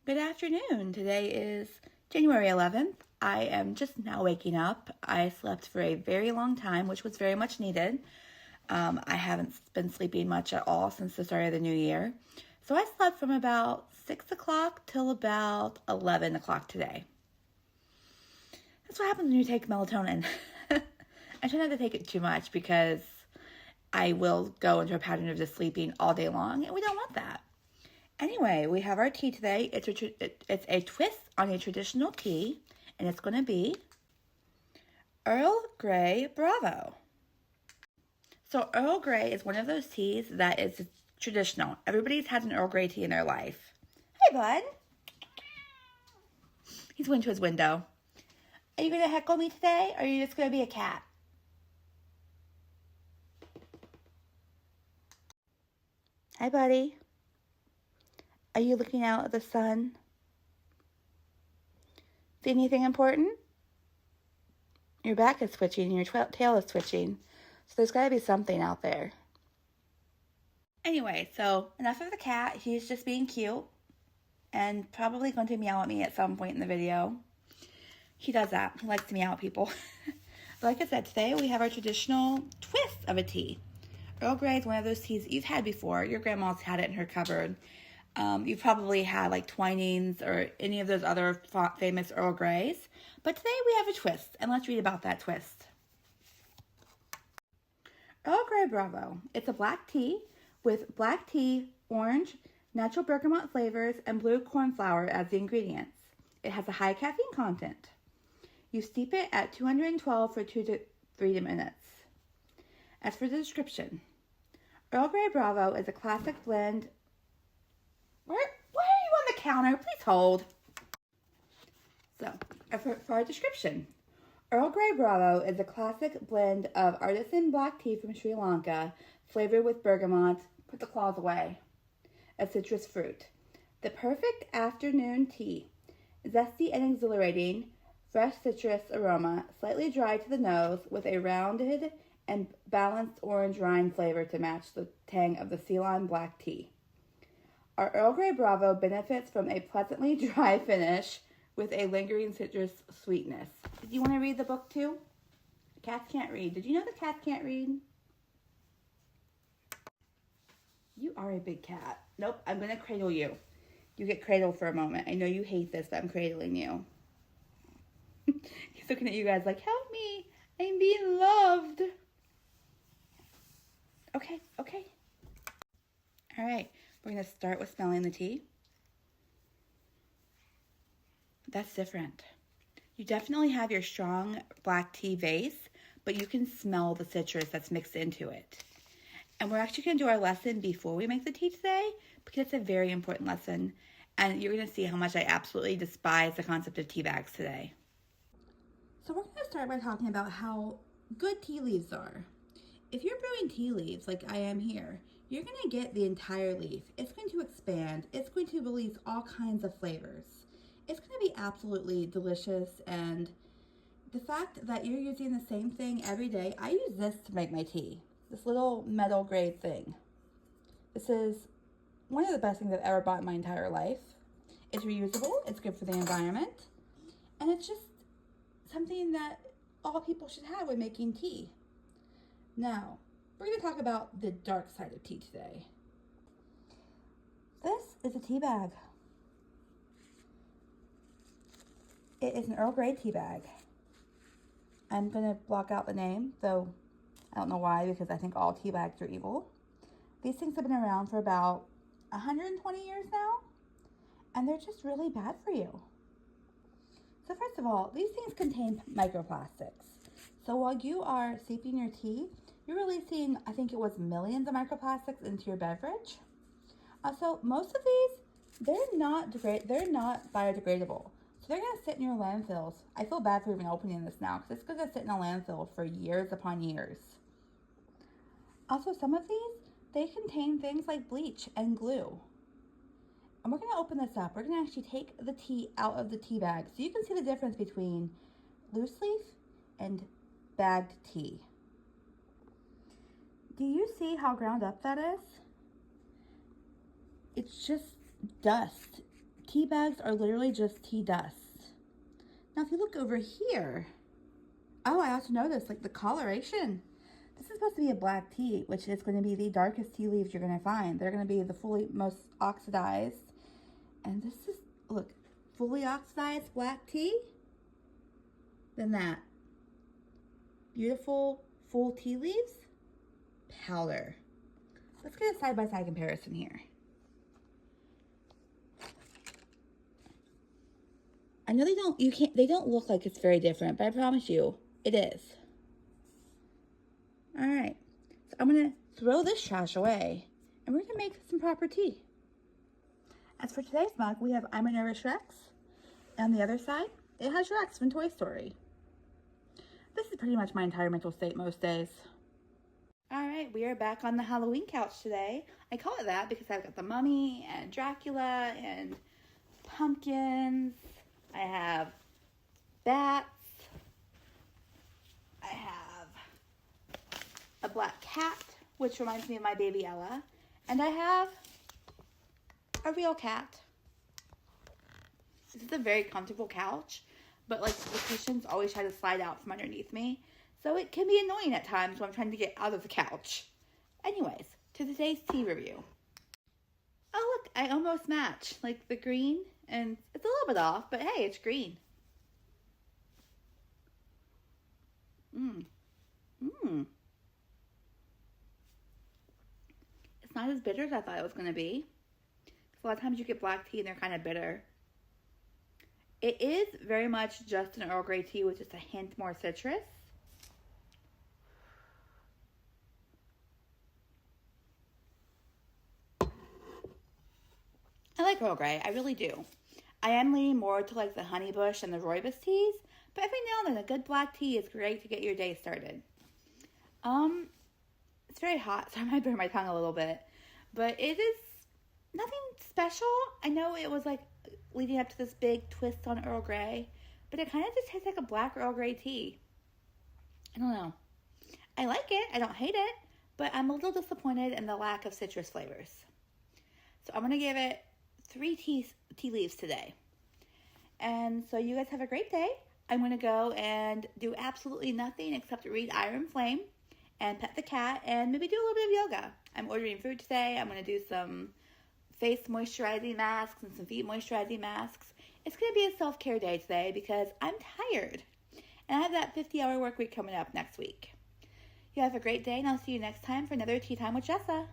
Good afternoon. Today is January 11th. I am just now waking up. I slept for a very long time, which was very much needed. I haven't been sleeping much at all since the start of the new year. So I slept from about 6 o'clock till about 11 o'clock today. That's what happens when you take melatonin. I try not to take it too much because I will go into a pattern of just sleeping all day long, and we don't want that. Anyway, we have our tea today. It's a twist on a traditional tea, and it's going to be Earl Grey Bravo. So Earl Grey is one of those teas that is traditional. Everybody's had an Earl Grey tea in their life. Hey, bud. He's going to his window. Are you going to heckle me today, or are you just going to be a cat? Hi, buddy. Are you looking out at the sun? See anything important? Your back is twitching and your tail is twitching. So there's got to be something out there. Anyway, so enough of the cat. He's just being cute and probably going to meow at me at some point in the video. He does that. He likes to meow at people. Like I said, today we have our traditional twist of a tea. Earl Grey is one of those teas that you've had before. Your grandma's had it in her cupboard. You've probably had like Twinings or any of those other famous Earl Greys. But today we have a twist, and let's read about that twist. Earl Grey Bravo. It's a black tea with black tea, orange, natural bergamot flavors, and blue corn flour as the ingredients. It has a high caffeine content. You steep it at 212 for 2 to 3 minutes. As for the description, Earl Grey Bravo is a classic blend. Why are you on the counter? Please hold. So, for our description, Earl Grey Bravo is a classic blend of artisan black tea from Sri Lanka, flavored with bergamot, put the claws away, a citrus fruit. The perfect afternoon tea. Zesty and exhilarating, fresh citrus aroma, slightly dry to the nose, with a rounded and balanced orange rind flavor to match the tang of the Ceylon black tea. Our Earl Grey Bravo benefits from a pleasantly dry finish with a lingering citrus sweetness. Did you want to read the book too? Cats can't read. Did you know that cats can't read? You are a big cat. Nope, I'm going to cradle you. You get cradled for a moment. I know you hate this, but I'm cradling you. He's looking at you guys like, help me. I'm being loved. Okay. All right. We're going to start with smelling the tea. That's different. You definitely have your strong black tea base, but you can smell the citrus that's mixed into it. And we're actually going to do our lesson before we make the tea today, because it's a very important lesson. And you're going to see how much I absolutely despise the concept of tea bags today. So we're going to start by talking about how good tea leaves are. If you're brewing tea leaves like I am here, you're going to get the entire leaf. It's going to expand. It's going to release all kinds of flavors. It's going to be absolutely delicious, and the fact that you're using the same thing every day, I use this to make my tea. This little metal grade thing. This is one of the best things I've ever bought in my entire life. It's reusable, it's good for the environment, and it's just something that all people should have when making tea. Now, we're going to talk about the dark side of tea today. This is a tea bag. It is an Earl Grey tea bag. I'm going to block out the name, though I don't know why, because I think all tea bags are evil. These things have been around for about 120 years now, and they're just really bad for you. So first of all, these things contain microplastics. So while you are steeping your tea, you're releasing, I think it was millions of microplastics into your beverage. So most of these, they're not biodegradable. So they're going to sit in your landfills. I feel bad for even opening this now, because it's going to sit in a landfill for years upon years. Also, some of these, they contain things like bleach and glue. And we're going to open this up. We're going to actually take the tea out of the tea bag so you can see the difference between loose leaf and bagged tea. Do you see how ground up that is? It's just dust tea bags are literally just tea dust. Now, if you look over here, oh, I also noticed like the coloration. This is supposed to be a black tea, which is going to be the darkest tea leaves you're going to find. They're going to be the fully most oxidized. And this is, look, fully oxidized black tea. Then that beautiful full tea leaves powder. Let's get a side-by-side comparison here. I know they don't look like it's very different, but I promise you, it is. All right, so I'm gonna throw this trash away, and we're gonna make some proper tea. As for today's mug, we have I'm a Nervous Rex, and on the other side, it has Rex from Toy Story. This is pretty much my entire mental state most days. All right, we are back on the Halloween couch today. I call it that because I've got the mummy and Dracula and pumpkins. I have bats. I have a black cat, which reminds me of my baby Ella. And I have a real cat. This is a very comfortable couch, but like the cushions always try to slide out from underneath me. So it can be annoying at times when I'm trying to get out of the couch. Anyways, to today's tea review. Oh look, I almost match. Like the green, and it's a little bit off, but hey, it's green. It's not as bitter as I thought it was going to be. A lot of times you get black tea and they're kind of bitter. It is very much just an Earl Grey tea with just a hint more citrus. I like Earl Grey, I really do. I am leaning more to like the honeybush and the rooibos teas, but every now and then a good black tea is great to get your day started. It's very hot, so I might burn my tongue a little bit, but it is nothing special. I know it was like leading up to this big twist on Earl Grey, but it kind of just tastes like a black Earl Grey tea. I don't know. I like it. I don't hate it, but I'm a little disappointed in the lack of citrus flavors. So I'm going to give it 3 tea leaves today. And so you guys have a great day. I'm going to go and do absolutely nothing except read Iron Flame and pet the cat and maybe do a little bit of yoga. I'm ordering food today. I'm going to do some face moisturizing masks and some feet moisturizing masks. It's going to be a self-care day today because I'm tired. And I have that 50-hour work week coming up next week. You have a great day, and I'll see you next time for another Tea Time with Jessa.